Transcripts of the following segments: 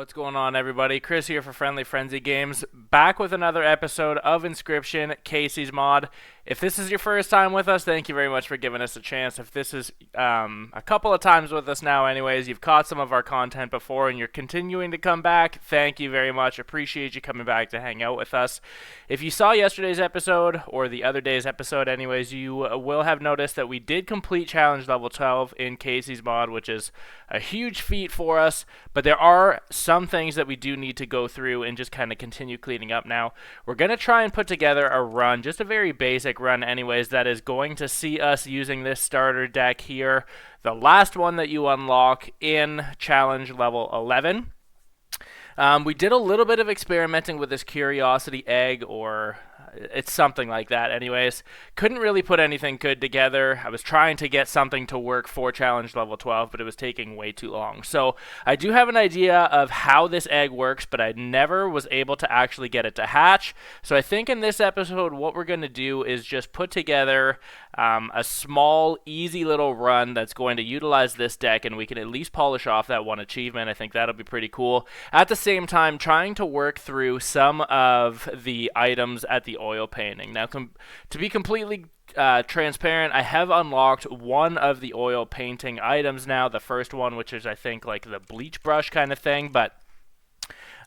What's going on, everybody? Chris here for Friendly Frenzy Games, back with another episode of Inscription, Kaycee'S mod. If this is your first time with us, thank you very much for giving us a chance. If this is a couple of times with us now anyways, you've caught some of our content before and you're continuing to come back, thank you very much. Appreciate you coming back to hang out with us. If you saw yesterday's episode, or the other day's episode anyways, you will have noticed that we did complete challenge level 12 in Kaycee'S mod, which is a huge feat for us, but there are some things that we do need to go through and just kind of continue cleaning up now. We're going to try and put together a run, just a very basic run anyways, that is going to see us using this starter deck here, the last one that you unlock in challenge level 11. We did a little bit of experimenting with this curiosity egg, or it's something like that anyways. Couldn't really put anything good together. I was trying to get something to work for challenge level 12, but it was taking way too long. So I do have an idea of how this egg works, but I never was able to actually get it to hatch. So I think in this episode what we're going to do is just put together a small, easy little run that's going to utilize this deck, and we can at least polish off that one achievement. I think that'll be pretty cool. At the same time, trying to work through some of the items at the oil painting. Now, to be completely transparent, I have unlocked one of the oil painting items now, the first one, which is I think like the bleach brush kind of thing, but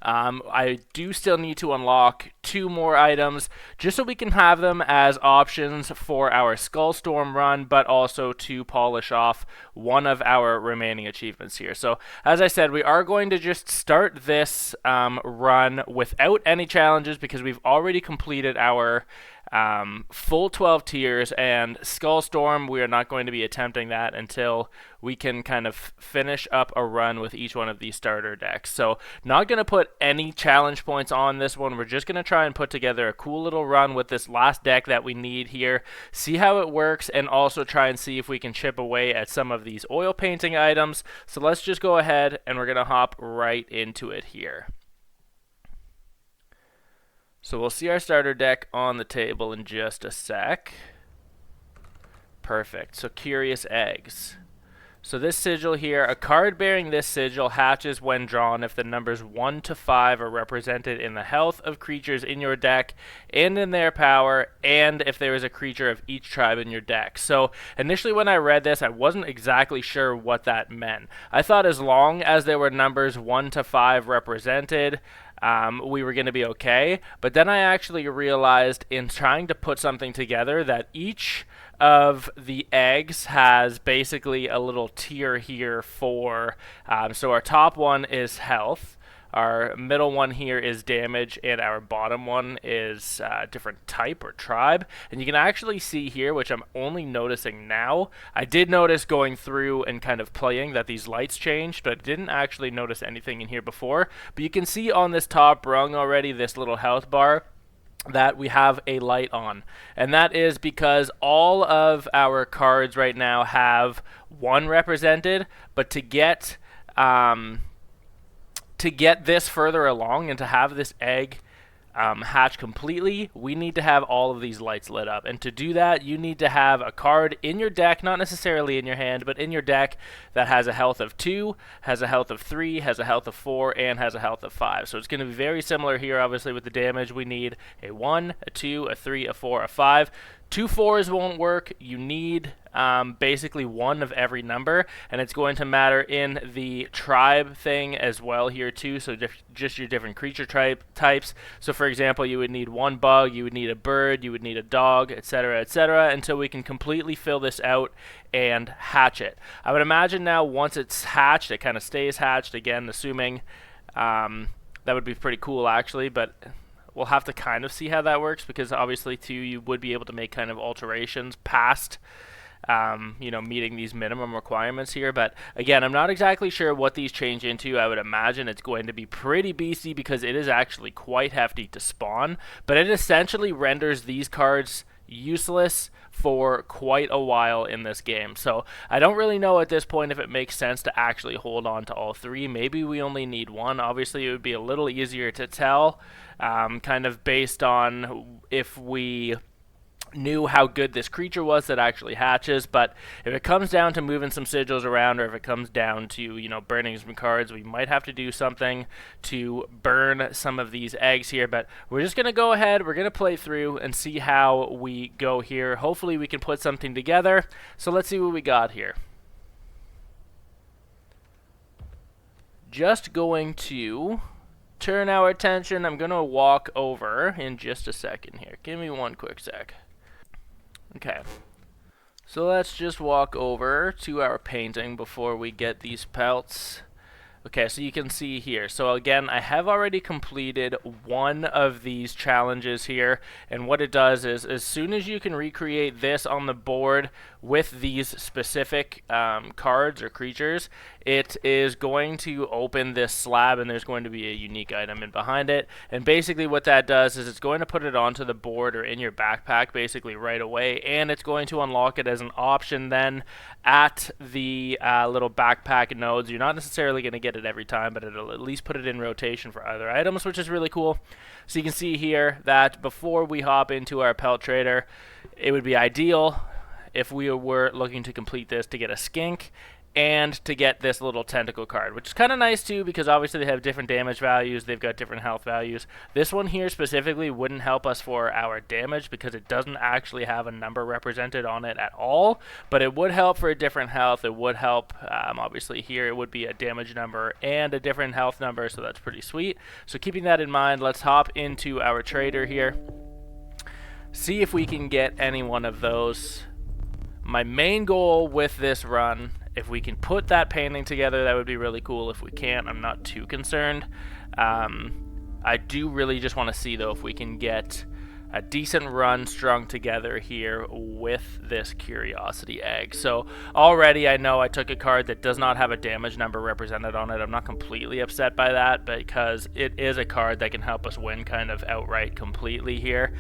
I do still need to unlock two more items just so we can have them as options for our Skullstorm run, but also to polish off one of our remaining achievements here. So as I said, we are going to just start this run without any challenges because we've already completed our full 12 tiers, and Skullstorm, we are not going to be attempting that until we can kind of finish up a run with each one of these starter decks. So not going to put any challenge points on this one. We're just going to try and put together a cool little run with this last deck that we need here, see how it works, and also try and see if we can chip away at some of these oil painting items. So let's just go ahead and we're going to hop right into it here. So we'll see our starter deck on the table in just a sec. Perfect. So Curious Eggs. So this sigil here, a card bearing this sigil hatches when drawn if the numbers 1 to 5 are represented in the health of creatures in your deck and in their power, and if there is a creature of each tribe in your deck. So initially when I read this, I wasn't exactly sure what that meant. I thought as long as there were numbers 1 to 5 represented, we were going to be okay. But then I actually realized in trying to put something together that each of the eggs has basically a little tier here for, so our top one is health, our middle one here is damage, and our bottom one is different type or tribe. And you can actually see here, which I'm only noticing now, I did notice going through and kind of playing that these lights changed, but I didn't actually notice anything in here before. But you can see on this top rung already, this little health bar, that we have a light on, and that is because all of our cards right now have 1 represented, but to get this further along and to have this egg hatch completely, we need to have all of these lights lit up. And to do that, you need to have a card in your deck, not necessarily in your hand, but in your deck that has a health of 2, has a health of 3, has a health of 4, and has a health of 5. So it's going to be very similar here, obviously, with the damage. We need a 1, a 2, a 3, a 4, a 5. 2 4s won't work. You need basically 1 of every number, and it's going to matter in the tribe thing as well here too, so just your different creature types. So for example, you would need 1 bug, you would need a bird, you would need a dog, etc., until we can completely fill this out and hatch it. I would imagine now once it's hatched, it kind of stays hatched, again assuming that would be pretty cool actually, but we'll have to kind of see how that works, because obviously too you would be able to make kind of alterations past meeting these minimum requirements here. But again, I'm not exactly sure what these change into. I would imagine it's going to be pretty beastly because it is actually quite hefty to spawn, but it essentially renders these cards useless for quite a while in this game. So I don't really know at this point if it makes sense to actually hold on to all 3. Maybe we only need 1. Obviously it would be a little easier to tell, kind of based on if we knew how good this creature was that actually hatches. But if it comes down to moving some sigils around, or if it comes down to, you know, burning some cards, we might have to do something to burn some of these eggs here. But we're just going to go ahead, we're going to play through and see how we go here. Hopefully we can put something together. So let's see what we got here. Just going to turn our attention. I'm going to walk over in just a second here. Give me one quick sec. Okay, so let's just walk over to our painting before we get these pelts. Okay, so you can see here. So again, I have already completed one of these challenges here, and what it does is as soon as you can recreate this on the board with these specific cards or creatures, it is going to open this slab, and there's going to be a unique item in behind it. And basically what that does is it's going to put it onto the board or in your backpack basically right away, and it's going to unlock it as an option then at the little backpack nodes. You're not necessarily going to get it every time, but it'll at least put it in rotation for other items, which is really cool. So you can see here that before we hop into our pelt trader, it would be ideal if we were looking to complete this to get a skink and to get this little tentacle card, which is kind of nice too, because obviously they have different damage values, they've got different health values. This one here specifically wouldn't help us for our damage because it doesn't actually have a number represented on it at all, but it would help for a different health. It would help, obviously here it would be a damage number and a different health number, so that's pretty sweet. So keeping that in mind, let's hop into our trader here, see if we can get any one of those. My main goal with this run, if we can put that painting together, that would be really cool. If we can't, I'm not too concerned. I do really just want to see, though, if we can get a decent run strung together here with this curiosity egg. So already I know I took a card that does not have a damage number represented on it. I'm not completely upset by that because it is a card that can help us win kind of outright completely here.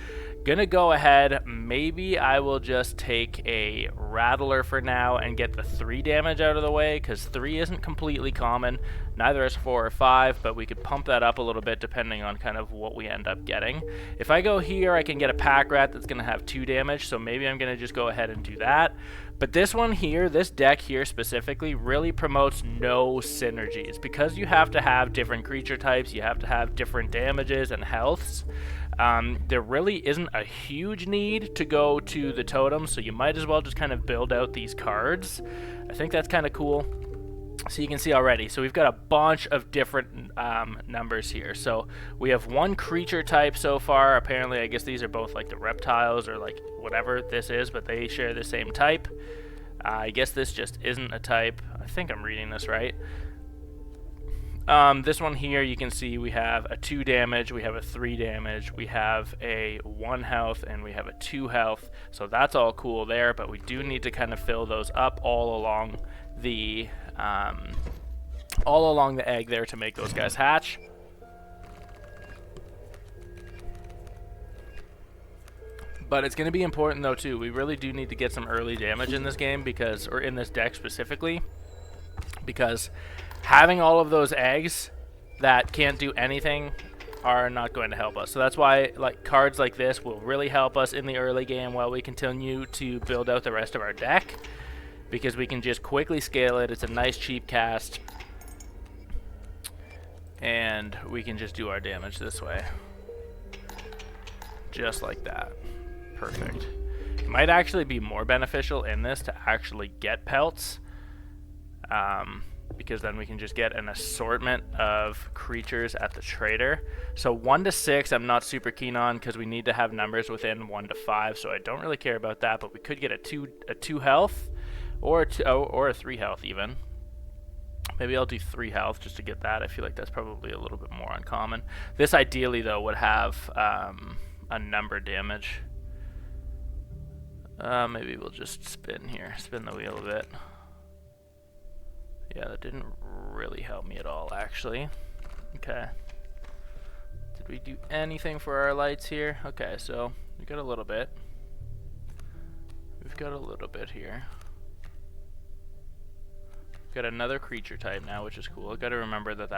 Gonna go ahead, maybe I will just take a Rattler for now and get the 3 damage out of the way, because 3 isn't completely common, neither is 4 or 5, but we could pump that up a little bit depending on kind of what we end up getting. If I go here, I can get a Pack Rat that's gonna have 2 damage, so maybe I'm gonna just go ahead and do that. But this one here, this deck here specifically, really promotes no synergies. Because you have to have different creature types, you have to have different damages and healths, there really isn't a huge need to go to the totem, so you might as well just kind of build out these cards. I think that's kind of cool. So you can see already, so we've got a bunch of different numbers here. So we have 1 creature type so far. Apparently, I guess these are both like the reptiles or like whatever this is, but they share the same type. I guess this just isn't a type. I think I'm reading this right. This one here, you can see we have a 2 damage, we have a 3 damage, we have a 1 health, and we have a 2 health. So that's all cool there, but we do need to kind of fill those up all along the egg there to make those guys hatch. But it's going to be important though too. We really do need to get some early damage in this game because, or in this deck specifically, because having all of those eggs that can't do anything are not going to help us. So that's why like cards like this will really help us in the early game while we continue to build out the rest of our deck, because we can just quickly scale it. It's a nice cheap cast, and we can just do our damage this way, just like that. Perfect. It might actually be more beneficial in this to actually get pelts, because then we can just get an assortment of creatures at the trader. So 1 to 6 I'm not super keen on because we need to have numbers within 1 to 5, so I don't really care about that, but we could get a 2 health or a 3 health even. Maybe I'll do 3 health just to get that. I feel like that's probably a little bit more uncommon. This ideally though would have a number damage. Maybe we'll just spin here, spin the wheel a bit. Yeah, that didn't really help me at all, actually. Okay. Did we do anything for our lights here? Okay, so we got a little bit. We've got a little bit here. Got another creature type now, which is cool. I've got to remember that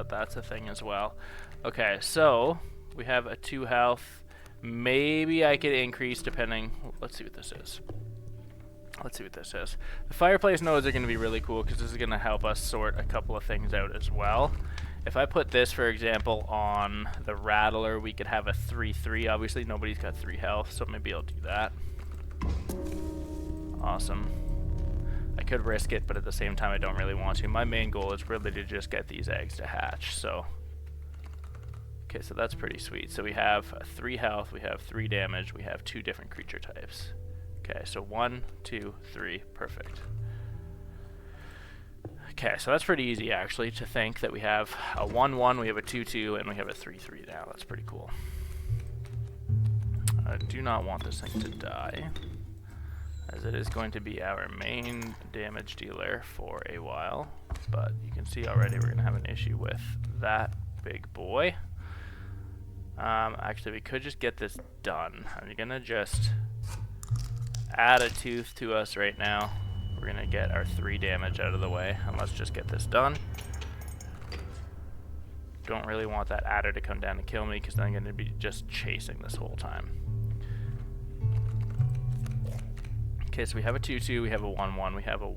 that's a thing as well. Okay, so we have a 2 health. Maybe I could increase depending. Let's see what this is. Let's see what this is. The fireplace nodes are going to be really cool because this is going to help us sort a couple of things out as well. If I put this, for example, on the Rattler, we could have a 3-3. Obviously, nobody's got 3 health, so maybe I'll do that. Awesome. I could risk it, but at the same time, I don't really want to. My main goal is really to just get these eggs to hatch, so... Okay, so that's pretty sweet. So we have 3 health, we have 3 damage, we have 2 different creature types. Okay, so 1, 2, 3, perfect. Okay, so that's pretty easy actually to think that we have a 1-1, we have a 2-2, and we have a 3-3 now. That's pretty cool. I do not want this thing to die, as it is going to be our main damage dealer for a while. But you can see already we're going to have an issue with that big boy. Actually, we could just get this done. I'm going to just add a tooth to us right now. We're going to get our 3 damage out of the way, and let's just get this done. Don't really want that adder to come down and kill me, because then I'm going to be just chasing this whole time. Okay, so we have a 2-2, we have a 1-1, we have a 1-1.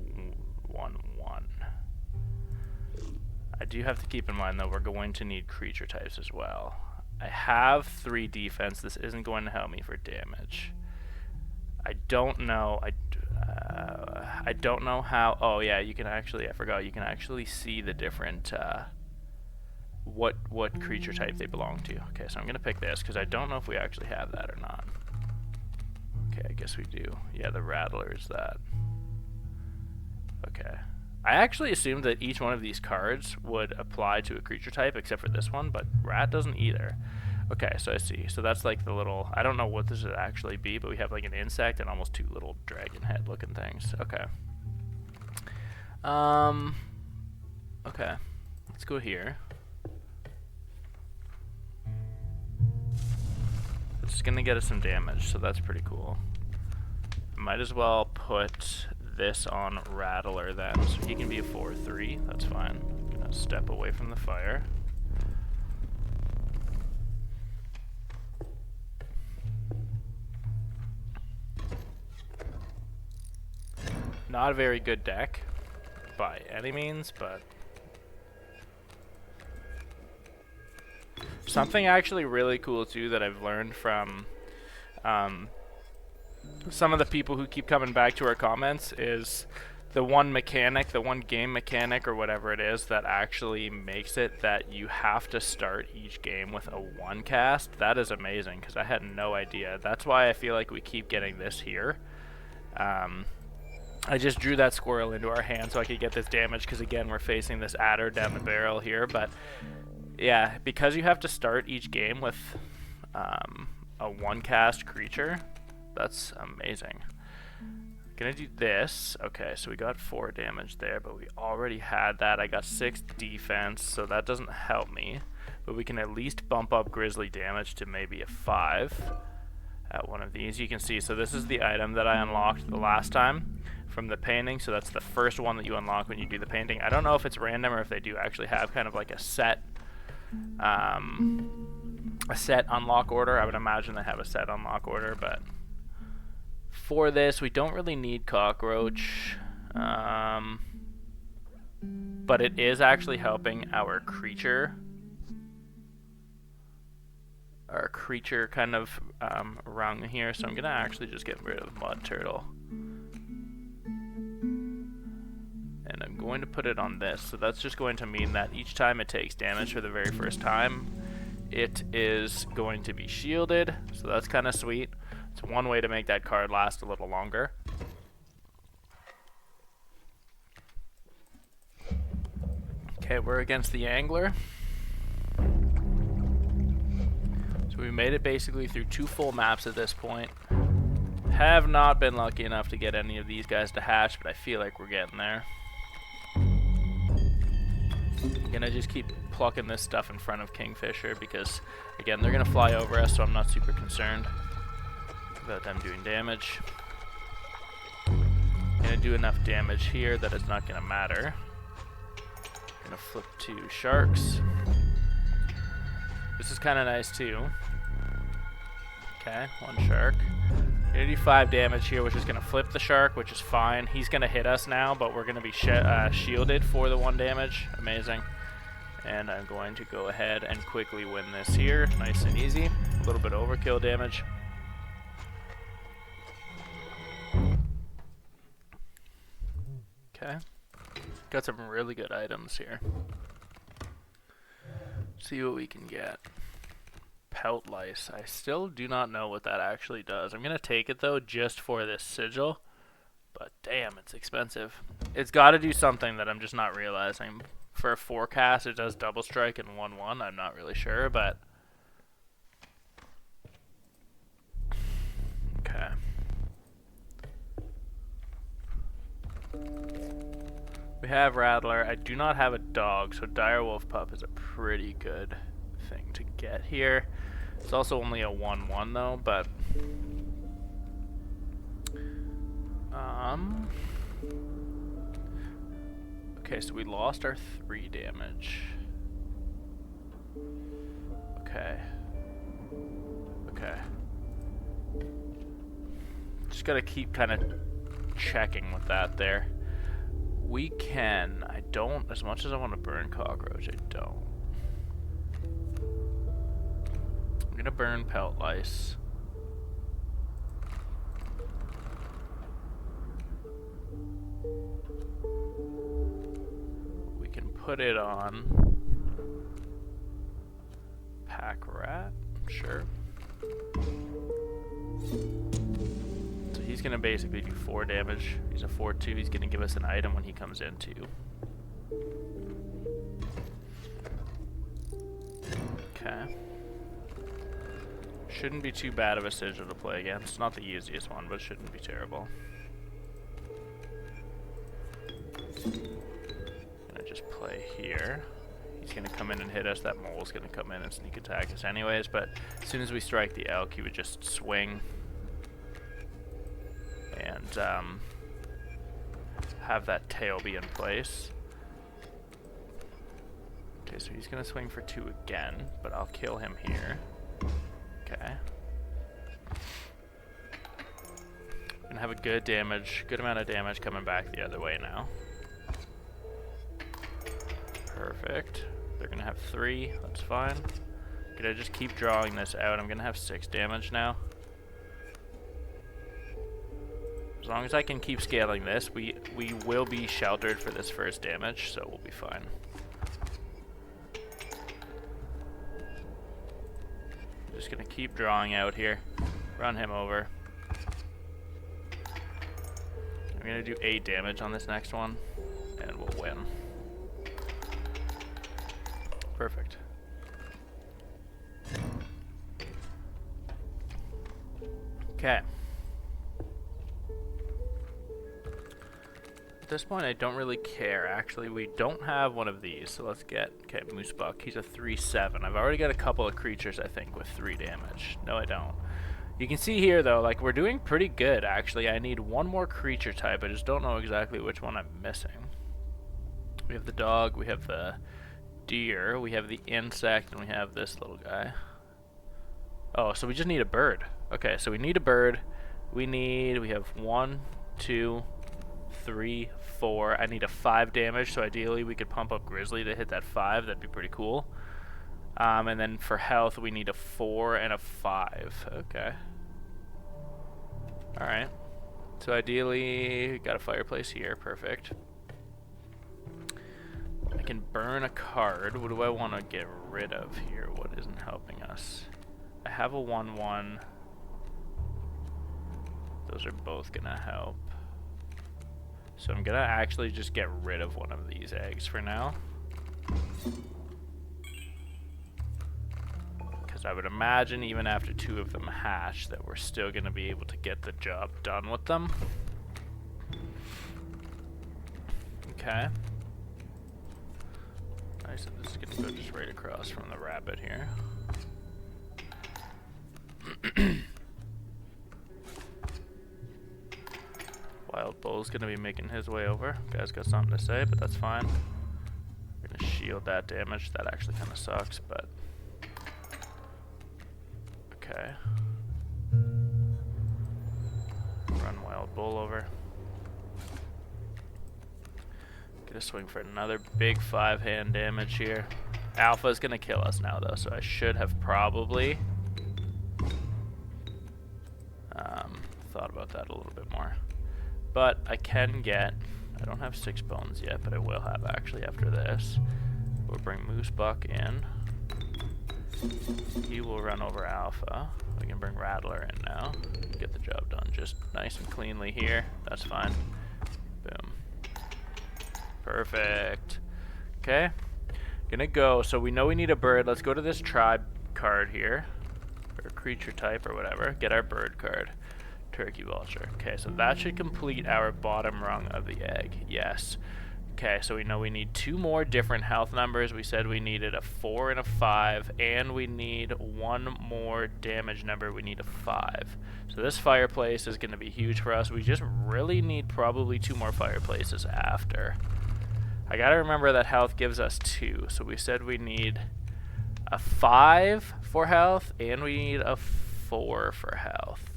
I do have to keep in mind, though, we're going to need creature types as well. I have 3 defense. This isn't going to help me for damage. I don't know. I don't know how. Oh yeah, you can actually. I forgot. You can actually see the different what creature type they belong to. Okay, so I'm gonna pick this because I don't know if we actually have that or not. Okay, I guess we do. Yeah, the Rattler is that. Okay. I actually assumed that each one of these cards would apply to a creature type except for this one, but Rat doesn't either. Okay, so I see. So that's like the little, I don't know what this would actually be, but we have like an insect and almost 2 little dragon head looking things. Okay. Okay. Let's go here. It's gonna get us some damage, so that's pretty cool. Might as well put this on Rattler then, so he can be a 4-3. That's fine. I'm gonna step away from the fire. Not a very good deck by any means, but something actually really cool too that I've learned from some of the people who keep coming back to our comments is the one mechanic, the one game mechanic or whatever it is that actually makes it that you have to start each game with a 1 cast. That is amazing because I had no idea. That's why I feel like we keep getting this here. I just drew that squirrel into our hand so I could get this damage because again we're facing this adder down the barrel here, but yeah, because you have to start each game with a 1 cast creature, that's amazing. Gonna do this. Okay, so we got 4 damage there, but we already had that. I got 6 defense, so that doesn't help me, but we can at least bump up grizzly damage to maybe a 5 at one of these. You can see, so this is the item that I unlocked the last time from the painting, so that's the first one that you unlock when you do the painting. I don't know if it's random or if they do actually have kind of like a set unlock order. I would imagine they have a set unlock order, but for this we don't really need cockroach, but it is actually helping our creature kind of rung here, so I'm gonna actually just get rid of Mud Turtle. And I'm going to put it on this, so that's just going to mean that each time it takes damage for the very first time, it is going to be shielded, so that's kind of sweet. It's one way to make that card last a little longer. Okay, we're against the Angler. So we made it basically through 2 full maps at this point. Have not been lucky enough to get any of these guys to hatch, but I feel like we're getting there. Gonna just keep plucking this stuff in front of Kingfisher because, again, they're gonna fly over us, so I'm not super concerned about them doing damage. Gonna do enough damage here that it's not gonna matter. Gonna flip 2 sharks. This is kind of nice too. Okay, one shark. Gonna do 5 damage here, which is gonna flip the shark, which is fine. He's gonna hit us now, but we're gonna be shielded for the 1 damage. Amazing. And I'm going to go ahead and quickly win this here, nice and easy. A little bit overkill damage. Okay. Got some really good items here. See what we can get. Pelt lice. I still do not know what that actually does. I'm going to take it though just for this sigil. But damn, it's expensive. It's got to do something that I'm just not realizing. For a forecast, it does double strike and 1/1. I'm not really sure, but... Okay. We have Rattler. I do not have a dog, so Direwolf Pup is a pretty good thing to get here. It's also only a 1/1 though, but... Okay, so we lost our 3 damage. Okay. Okay. Just gotta keep kind of checking with that there. We can... I don't... As much as I want to burn cockroach, I don't. I'm gonna burn pelt lice. We can put it on pack rat, sure. So he's gonna basically do 4 damage. He's a 4/2. He's gonna give us an item when he comes in too. Okay. Shouldn't be too bad of a sigil to play against. Not the easiest one, but shouldn't be terrible. Gonna just play here. He's gonna come in and hit us. That mole's gonna come in and sneak attack us anyways, but as soon as we strike the elk, he would just swing and have that tail be in place. Okay, so he's gonna swing for 2 again, but I'll kill him here. Okay. Gonna have a good amount of damage coming back the other way now. Perfect. They're gonna have 3, that's fine. Gonna just keep drawing this out. I'm gonna have 6 damage now. As long as I can keep scaling this, we will be sheltered for this first damage, so we'll be fine. Just gonna keep drawing out here. Run him over. I'm gonna do 8 damage on this next one, and we'll win. Perfect. Okay. At this point, I don't really care. Actually, we don't have one of these, so let's get... Okay, Moose Buck. He's a 3/7. I've already got a couple of creatures, I think, with 3 damage. No, I don't. You can see here, though, like, we're doing pretty good, actually. I need one more creature type. I just don't know exactly which one I'm missing. We have the dog, we have the deer, we have the insect, and we have this little guy. Oh, so we just need a bird. Okay, so we need a bird. We have 1, 2, 3, 4. I need a 5 damage, so ideally we could pump up Grizzly to hit that 5. That'd be pretty cool. And then for health, we need a 4 and a 5. Okay. Alright. So ideally, got a fireplace here. Perfect. I can burn a card. What do I want to get rid of here? What isn't helping us? I have a 1/1. Those are both gonna help. So I'm gonna actually just get rid of one of these eggs for now. Because I would imagine even after 2 of them hatch that we're still gonna be able to get the job done with them. Okay. Nice, this is gonna go just right across from the rabbit here. Wild Bull's gonna be making his way over. Guy's got something to say, but that's fine. We're gonna shield that damage. That actually kind of sucks, but... Okay. old bull over. Gonna swing for another big 5-hand damage here. Alpha is gonna kill us now though, so I should have probably thought about that a little bit more. But I can get, I don't have 6 bones yet, but I will have actually after this. We'll bring Moose Buck in. He will run over Alpha. We can bring Rattler in now. Get the job done just nice and cleanly here. That's fine. Boom. Perfect. Okay. Gonna go. So we know we need a bird. Let's go to this tribe card here. Or creature type or whatever. Get our bird card. Turkey vulture. Okay, so that should complete our bottom rung of the egg. Yes. Okay, so we know we need 2 more different health numbers. We said we needed a 4 and a 5, and we need 1 more damage number. We need a 5. So this fireplace is going to be huge for us. We just really need probably 2 more fireplaces after. I gotta remember that health gives us 2. So we said we need a 5 for health, and we need a 4 for health.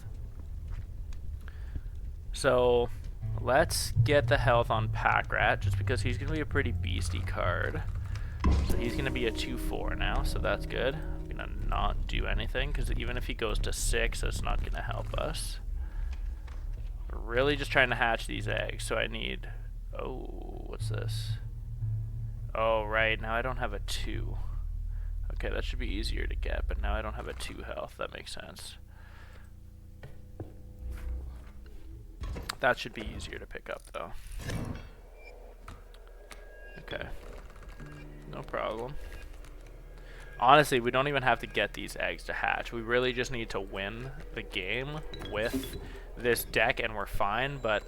So let's get the health on Pack Rat, just because he's going to be a pretty beastie card. So he's going to be a 2-4 now, so that's good. I'm going to not do anything, because even if he goes to 6, that's not going to help us. We're really just trying to hatch these eggs, so I need... Oh, what's this? Oh, right, now I don't have a 2. Okay, that should be easier to get, but now I don't have a 2 health. That makes sense. That should be easier to pick up, though. Okay. No problem. Honestly, we don't even have to get these eggs to hatch. We really just need to win the game with this deck, and we're fine. But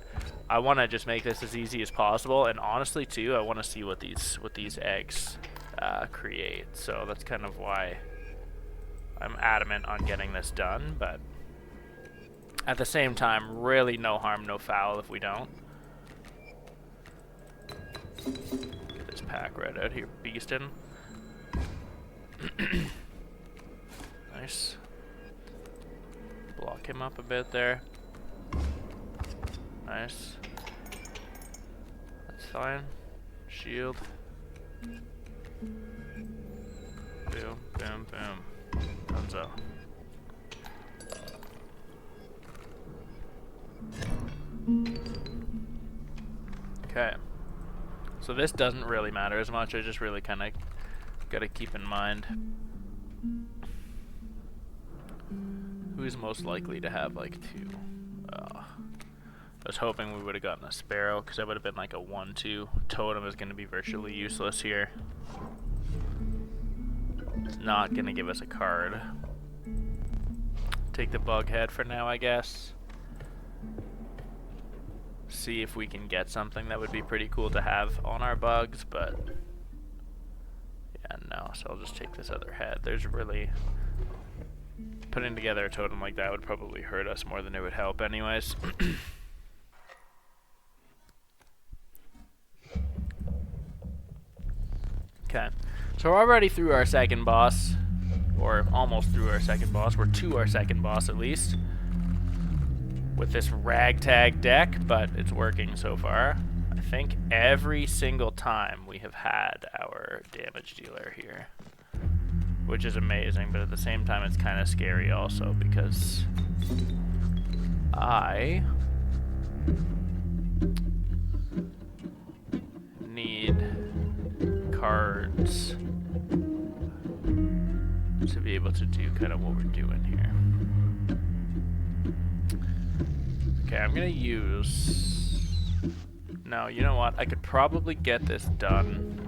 I want to just make this as easy as possible. And honestly, too, I want to see what these eggs create. So that's kind of why I'm adamant on getting this done. But at the same time, really no harm, no foul if we don't. Get this Pack Rat out here beastin'. Nice. Block him up a bit there. Nice. That's fine. Shield. Boom, boom, boom. Dunzo. Okay, so this doesn't really matter as much. I just really kind of got to keep in mind who's most likely to have like 2. I was hoping we would have gotten a Sparrow, because that would have been like a 1-2. Totem is going to be virtually useless here. It's not going to give us a card. Take the Bug Head for now, I guess. See if we can get something that would be pretty cool to have on our bugs, but yeah, no, so I'll just take this other head. There's really... Putting together a totem like that would probably hurt us more than it would help anyways. Okay, so we're already through our second boss, or almost through our second boss. We're to our second boss at least, with this ragtag deck, but it's working so far. I think every single time we have had our damage dealer here, which is amazing, but at the same time it's kind of scary also, because I need cards to be able to do kind of what we're doing here. Okay, I'm gonna use... No, you know what? I could probably get this done.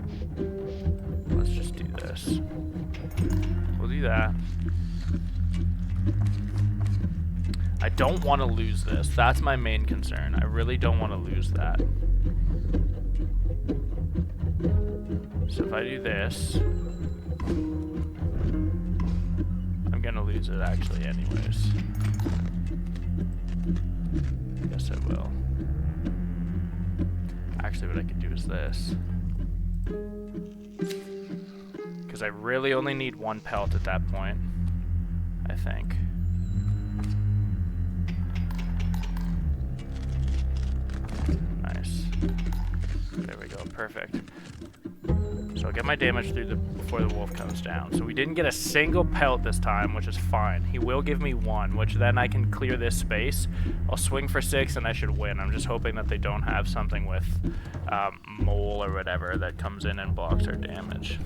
Let's just do this. We'll do that. I don't want to lose this. That's my main concern. I really don't want to lose that. So if I do this, I'm gonna lose it actually anyways. Guess I will. Actually, what I could do is this. Because I really only need 1 pelt at that point, I think. perfect. So I'll get my damage through before the wolf comes down. So we didn't get a single pelt this time, which is fine. He will give me 1, which then I can clear this space. I'll swing for 6 and I should win. I'm just hoping that they don't have something with mole or whatever that comes in and blocks our damage.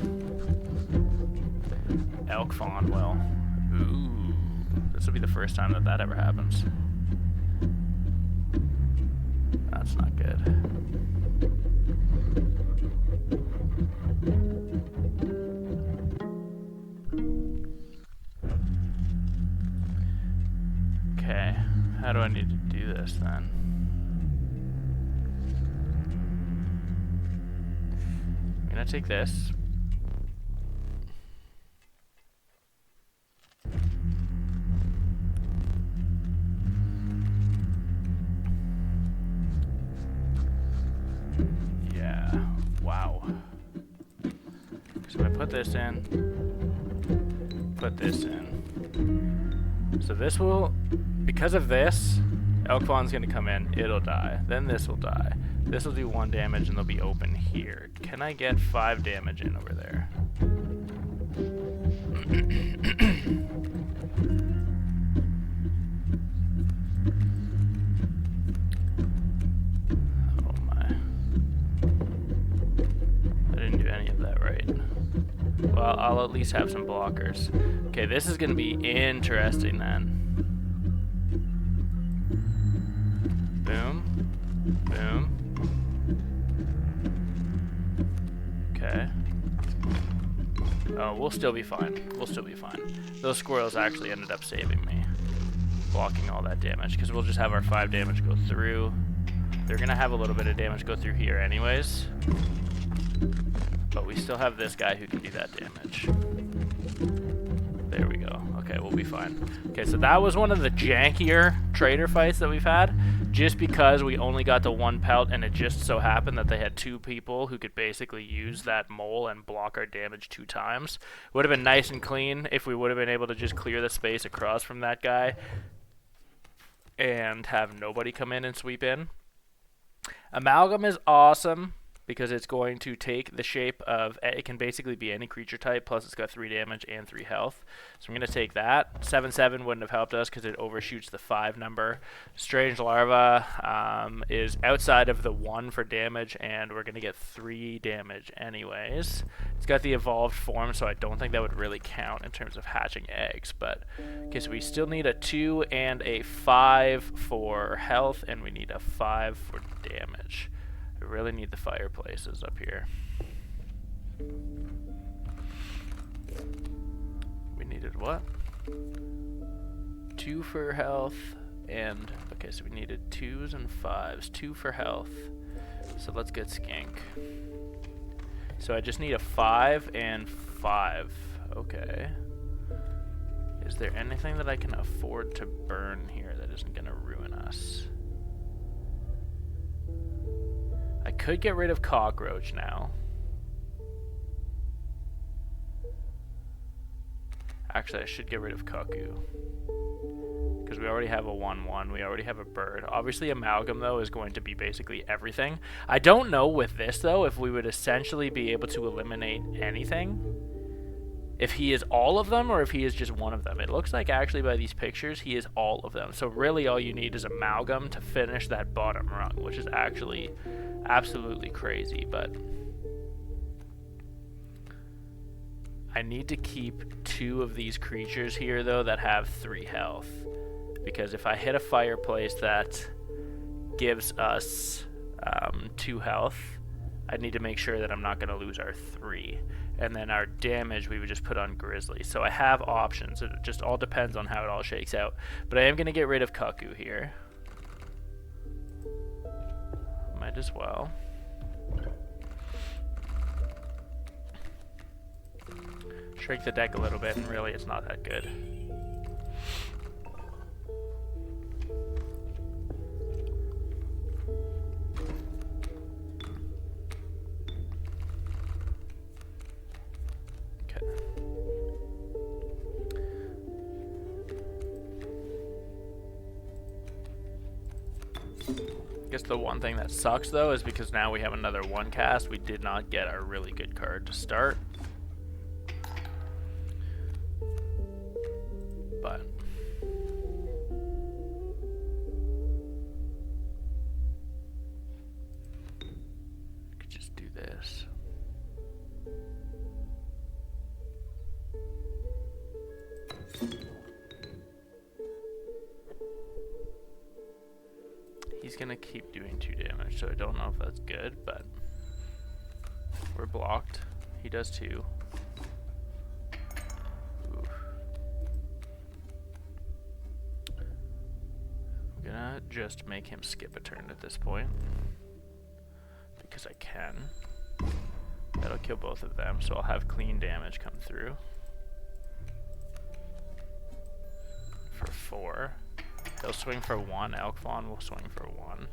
Elk fawn will. Ooh. This will be the first time that ever happens. That's not good. Okay, how do I need to do this then? I'm gonna take this. Yeah, wow. So if I put this in, put this in. So this will, because of this, Elk Fawn's gonna come in, it'll die. Then this will die. This will do 1 damage and they'll be open here. Can I get 5 damage in over there? Oh my. I didn't do any of that right. Well, I'll at least have some blockers. Okay, this is gonna be interesting then. Boom. Boom. Okay. Oh, we'll still be fine. We'll still be fine. Those squirrels actually ended up saving me. Blocking all that damage, because we'll just have our 5 damage go through. They're gonna have a little bit of damage go through here anyways. But we still have this guy who can do that damage. There we go. Okay, we'll be fine. Okay, so that was one of the jankier trader fights that we've had, just because we only got the 1 pelt, and it just so happened that they had 2 people who could basically use that mole and block our damage 2 times. Would have been nice and clean if we would have been able to just clear the space across from that guy and have nobody come in and sweep in. Amalgam is awesome, because it's going to take the shape of, it can basically be any creature type, plus it's got 3 damage and 3 health. So I'm going to take that. 7/7 wouldn't have helped us because it overshoots the 5 number. Strange Larva is outside of the 1 for damage, and we're going to get 3 damage anyways. It's got the evolved form, so I don't think that would really count in terms of hatching eggs. But, okay, so we still need a 2 and a 5 for health, and we need a 5 for damage. We really need the fireplaces up here. We needed what? 2 for health, and okay, so we needed 2s and 5s. 2 for health. So let's get skink. So I just need a 5 and 5. Okay. Is there anything that I can afford to burn here that isn't gonna ruin us? I could get rid of cockroach now. Actually, I should get rid of cuckoo, because we already have a 1/1. We already have a bird. Obviously, amalgam, though, is going to be basically everything. I don't know with this, though, if we would essentially be able to eliminate anything. If he is all of them, or if he is just one of them. It looks like, actually, by these pictures, he is all of them. So really, all you need is amalgam to finish that bottom rung, which is actually absolutely crazy. But I need to keep 2 of these creatures here, though, that have 3 health. Because if I hit a fireplace that gives us 2 health, I need to make sure that I'm not going to lose our 3. And then our damage we would just put on Grizzly. So I have options. It just all depends on how it all shakes out. But I am going to get rid of Cuckoo here. Might as well. Shrink the deck a little bit, and really it's not that good. guess the one thing that sucks though is because now we have another one cast, we did not get a really good card to start. But I could just do this. He's gonna keep doing 2 damage, so I don't know if that's good, but we're blocked. He does 2. Oof. I'm gonna just make him skip a turn at this point because I can. That'll kill both of them, so I'll have clean damage come through for 4. He'll swing for 1. Elk Fawn will swing for 1.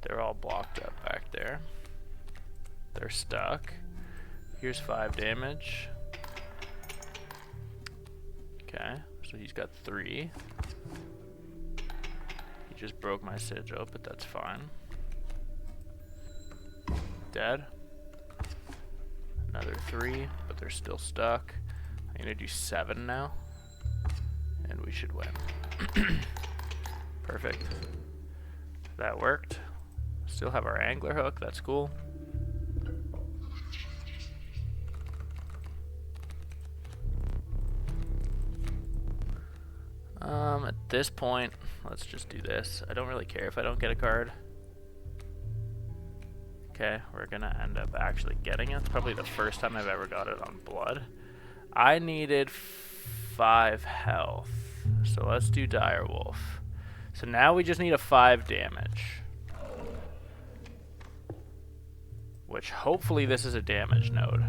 They're all blocked up back there. They're stuck. Here's 5 damage. Okay, so he's got 3. He just broke my sigil, but that's fine. Dead. Another 3, but they're still stuck. I'm gonna do 7 now, and we should win. Perfect. That worked. Still have our angler hook, that's cool. At this point, let's just do this. I don't really care if I don't get a card. Okay, we're gonna end up actually getting it. It's probably the first time I've ever got it on blood. I needed 5 health. So let's do Direwolf. So now we just need a 5 damage. Which hopefully this is a damage node.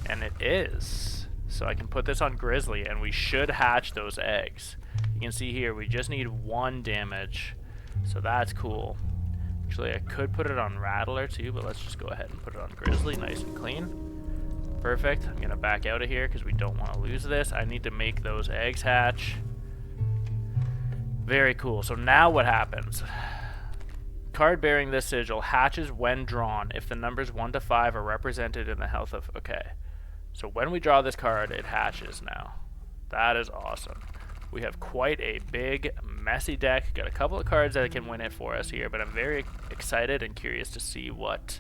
And it is. So I can put this on Grizzly and we should hatch those eggs. You can see here we just need 1 damage. So that's cool. Actually I could put it on Rattler too, but let's just go ahead and put it on Grizzly, nice and clean. Perfect. I'm gonna back out of here because we don't want to lose this. I need to make those eggs hatch. Very cool. So now what happens? Card bearing this sigil hatches when drawn if the numbers 1 to 5 are represented in the health of... Okay. So when we draw this card, it hatches now. That is awesome. We have quite a big, messy deck. Got a couple of cards that can win it for us here, but I'm very excited and curious to see what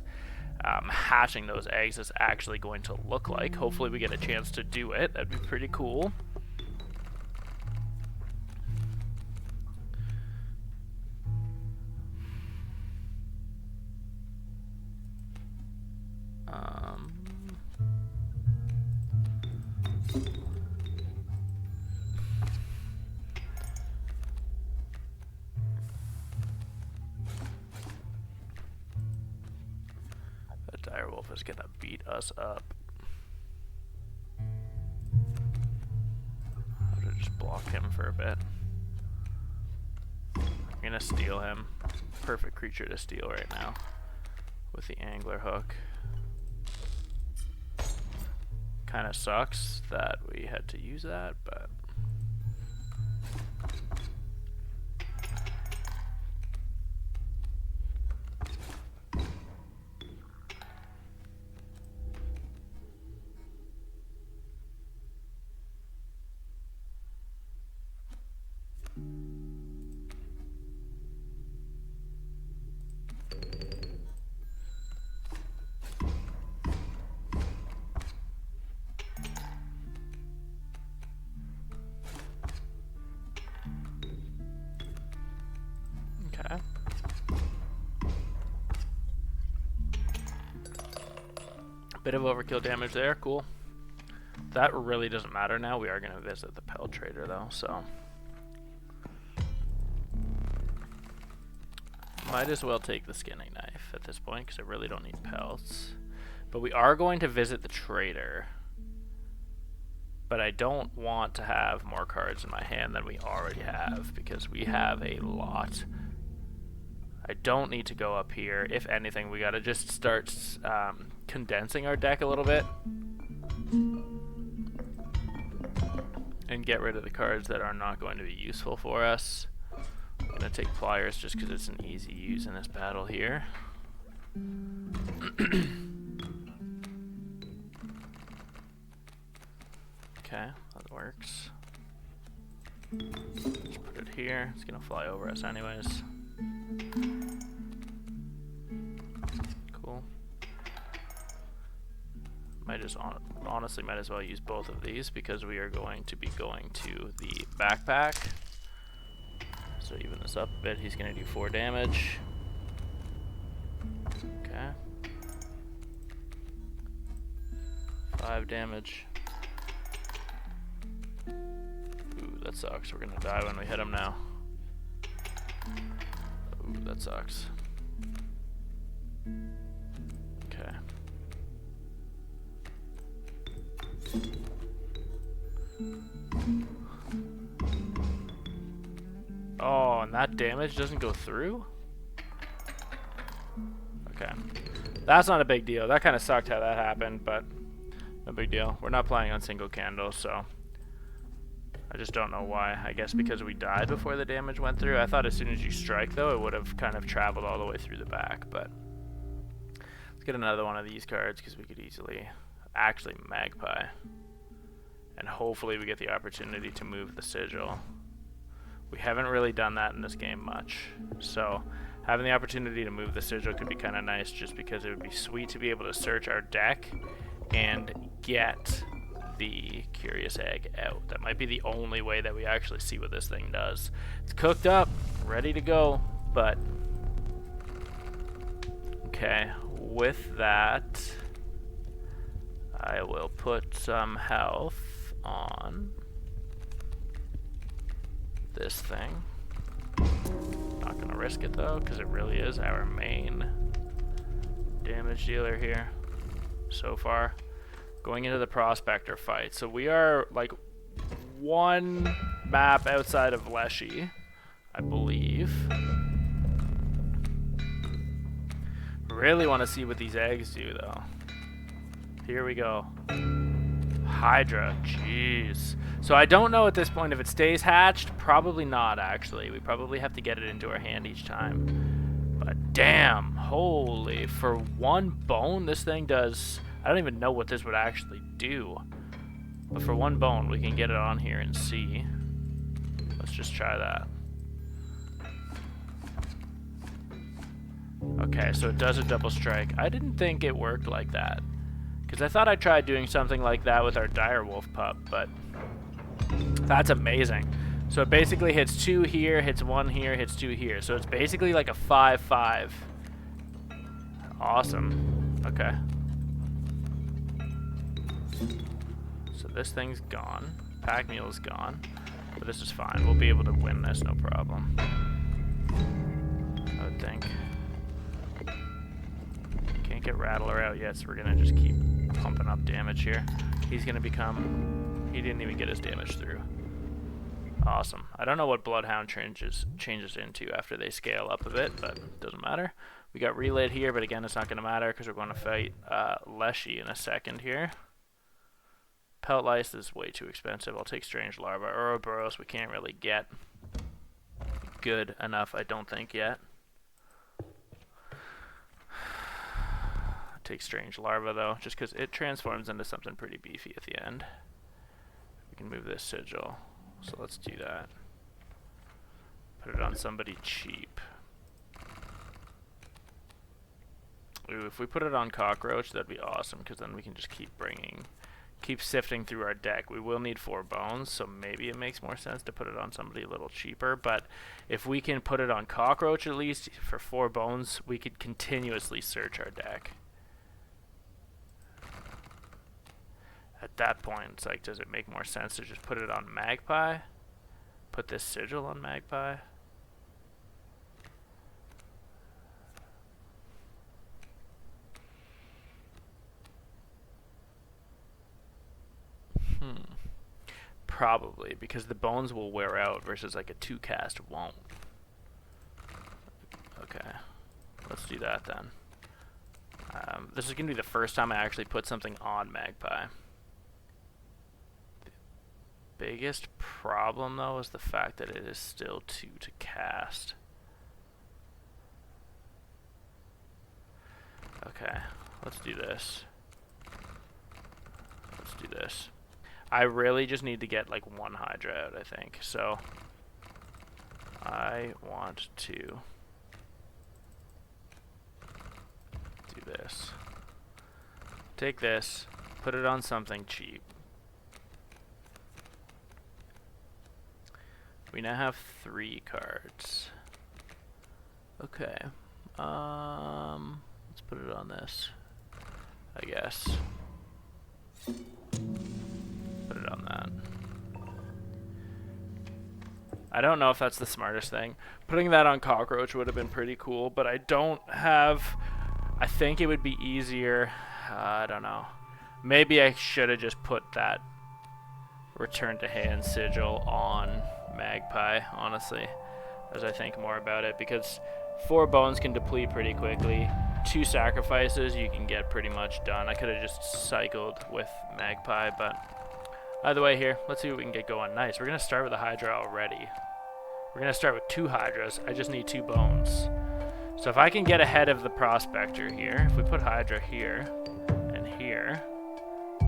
hatching those eggs is actually going to look like. Hopefully we get a chance to do it. That'd be pretty cool. Direwolf is gonna beat us up. I'm gonna just block him for a bit. I'm gonna steal him. Perfect creature to steal right now with the angler hook. Kinda sucks that we had to use that, but okay. Bit of overkill damage there, cool. That really doesn't matter now. We are going to visit the Pelt Trader though, so might as well take the skinning knife at this point because I really don't need pelts. But we are going to visit the trader. But I don't want to have more cards in my hand than we already have because we have a lot. I don't need to go up here. If anything, we gotta just start condensing our deck a little bit and get rid of the cards that are not going to be useful for us. I'm gonna take pliers just because it's an easy use in this battle here. Okay, that works. Just put it here. It's gonna fly over us anyways. Cool. Honestly might as well use both of these because we are going to be going to the backpack. So even this up a bit, he's gonna do 4 damage. Okay. 5 damage. Ooh, that sucks. We're gonna die when we hit him now. Ooh, that sucks. Okay. Oh, and that damage doesn't go through? Okay. That's not a big deal. That kind of sucked how that happened, but no big deal. We're not playing on single candle, so I just don't know why. I guess because we died before the damage went through. I thought as soon as you strike, though, it would have kind of traveled all the way through the back, but let's get another one of these cards because we could easily actually magpie. And hopefully we get the opportunity to move the sigil. We haven't really done that in this game much, so having the opportunity to move the sigil could be kind of nice just because it would be sweet to be able to search our deck and get the curious egg out. That might be the only way that we actually see what this thing does. It's cooked up, ready to go, but okay, with that I will put some health on this thing. Not gonna risk it though, because it really is our main damage dealer here so far. Going into the Prospector fight. So we are like 1 map outside of Leshy, I believe. Really want to see what these eggs do though. Here we go. Hydra, jeez. So I don't know at this point if it stays hatched. Probably not, actually. We probably have to get it into our hand each time. But damn, holy, for 1 bone this thing does... I don't even know what this would actually do. But for 1 bone we can get it on here and see. Let's just try that. Okay, so it does a double strike. I didn't think it worked like that, because I thought I tried doing something like that with our direwolf pup, but that's amazing. So it basically hits 2 here, hits 1 here, hits 2 here. So it's basically like a 5-5. Awesome. Okay. So this thing's gone. Pack Mule's gone. But this is fine. We'll be able to win this, no problem. I would think. Can't get Rattler out yet, so we're gonna just keep pumping up damage here. He's gonna become... He didn't even get his damage through. Awesome. I don't know what Bloodhound changes into after they scale up a bit, but it doesn't matter. We got Relayed here, but again, it's not gonna matter because we're going to fight Leshy in a second here. Pelt Lice is way too expensive. I'll take Strange Larva. Ouroboros we can't really get good enough, I don't think, yet. Take Strange Larva though, just because it transforms into something pretty beefy at the end. We can move this sigil, so let's do that. Put it on somebody cheap. Ooh, if we put it on Cockroach, that'd be awesome, because then we can just keep sifting through our deck. We will need 4 bones, so maybe it makes more sense to put it on somebody a little cheaper, but if we can put it on Cockroach at least for 4 bones, we could continuously search our deck. At that point, it's like, does it make more sense to just put it on Magpie? Put this sigil on Magpie? Probably, because the bones will wear out versus like a 2-cast won't. Okay, let's do that then. This is going to be the first time I actually put something on Magpie. biggest problem, though, is the fact that it is still 2 to cast. Okay, let's do this. Let's do this. I really just need to get like 1 Hydra out, I think. So I want to do this. Take this, put it on something cheap. We now have 3 cards. Okay. Let's put it on this, I guess. Put it on that. I don't know if that's the smartest thing. Putting that on Cockroach would have been pretty cool, but I don't have... I think it would be easier... I don't know. Maybe I should have just put that Return to Hand sigil on Magpie, honestly, as I think more about it, because 4 bones can deplete pretty quickly. 2 sacrifices you can get pretty much done. I could have just cycled with Magpie, but either way here, let's see what we can get going. Nice. We're going to start with a Hydra already. We're going to start with 2 Hydras. I just need 2 bones. So if I can get ahead of the Prospector here, if we put Hydra here and here,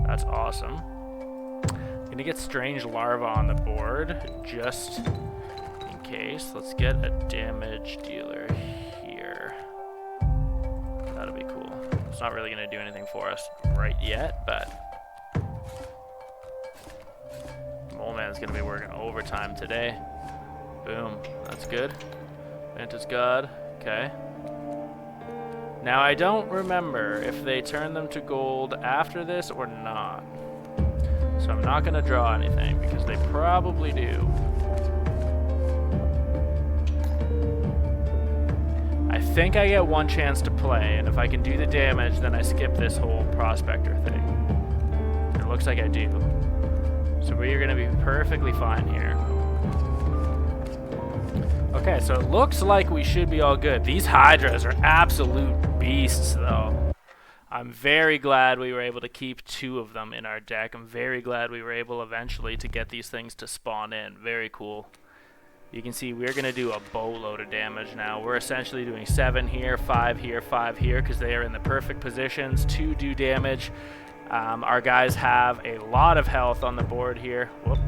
that's awesome. I'm going to get Strange Larva on the board just in case. Let's get a damage dealer here. That'll be cool. It's not really going to do anything for us right yet, but Mole Man's going to be working overtime today. Boom. That's good. Mantis God. Okay. Now, I don't remember if they turn them to gold after this or not. So I'm not going to draw anything because they probably do. I think I get 1 chance to play, and if I can do the damage, then I skip this whole Prospector thing. It looks like I do. So we're going to be perfectly fine here. Okay, so it looks like we should be all good. These Hydras are absolute beasts, though. I'm very glad we were able to keep 2 of them in our deck. I'm very glad we were able eventually to get these things to spawn in. Very cool. You can see we're going to do a boatload of damage now. We're essentially doing 7 here, 5 here, 5 here, because they are in the perfect positions to do damage. Our guys have a lot of health on the board here. Whoop.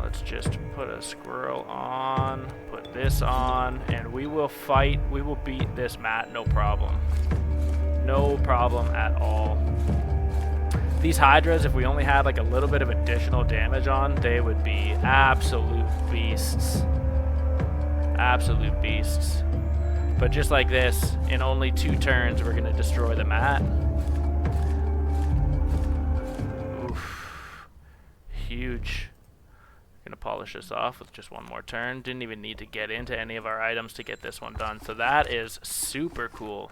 Let's just put a squirrel on, put this on, and we will fight. We will beat this mat, no problem. No problem at all. These Hydras, if we only had like a little bit of additional damage on, they would be absolute beasts. Absolute beasts. But just like this, in only 2 turns, we're going to destroy the mat. Oof. Huge. Going to polish this off with just 1 more turn. Didn't even need to get into any of our items to get this one done. So that is super cool.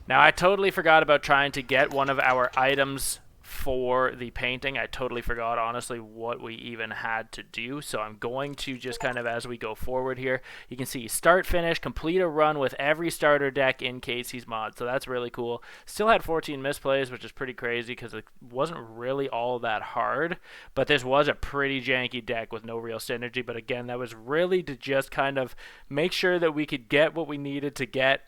Now, I totally forgot about trying to get one of our items for the painting. I totally forgot, honestly, what we even had to do. So I'm going to just kind of, as we go forward here, you can see start, finish, complete a run with every starter deck in KAYCEE'S mod. So that's really cool. Still had 14 misplays, which is pretty crazy because it wasn't really all that hard. But this was a pretty janky deck with no real synergy. But again, that was really to just kind of make sure that we could get what we needed to get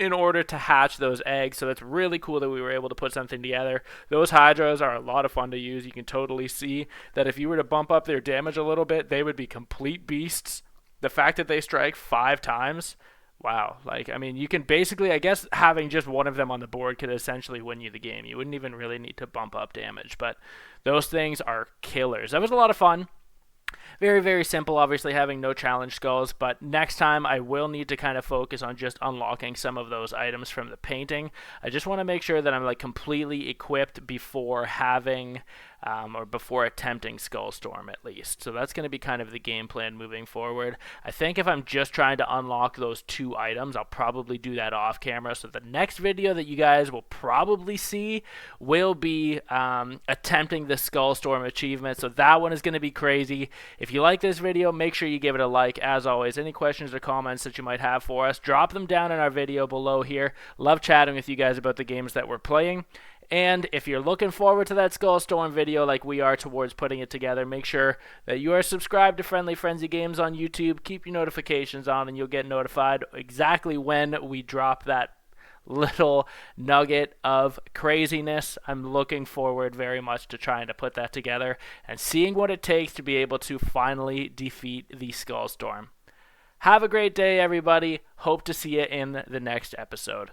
in order to hatch those eggs. So that's really cool that we were able to put something together. Those Hydras are a lot of fun to use. You can totally see that if you were to bump up their damage a little bit, they would be complete beasts. The fact that they strike 5 times, wow. Like, I mean, you can basically, I guess, having just one of them on the board could essentially win you the game. You wouldn't even really need to bump up damage, but those things are killers. That was a lot of fun. Very, very simple, obviously having no challenge skulls, but next time I will need to kind of focus on just unlocking some of those items from the painting. I just want to make sure that I'm like completely equipped before having or before attempting Skullstorm at least. So that's going to be kind of the game plan moving forward. I think if I'm just trying to unlock those 2 items, I'll probably do that off camera. So the next video that you guys will probably see will be attempting the Skullstorm achievement. So that one is going to be crazy. If you like this video, make sure you give it a like. As always, any questions or comments that you might have for us, drop them down in our video below here. Love chatting with you guys about the games that we're playing. And if you're looking forward to that Skullstorm video like we are towards putting it together, make sure that you are subscribed to Friendly Frenzy Games on YouTube. Keep your notifications on and you'll get notified exactly when we drop that little nugget of craziness. I'm looking forward very much to trying to put that together and seeing what it takes to be able to finally defeat the Skullstorm. Have a great day, everybody. Hope to see you in the next episode.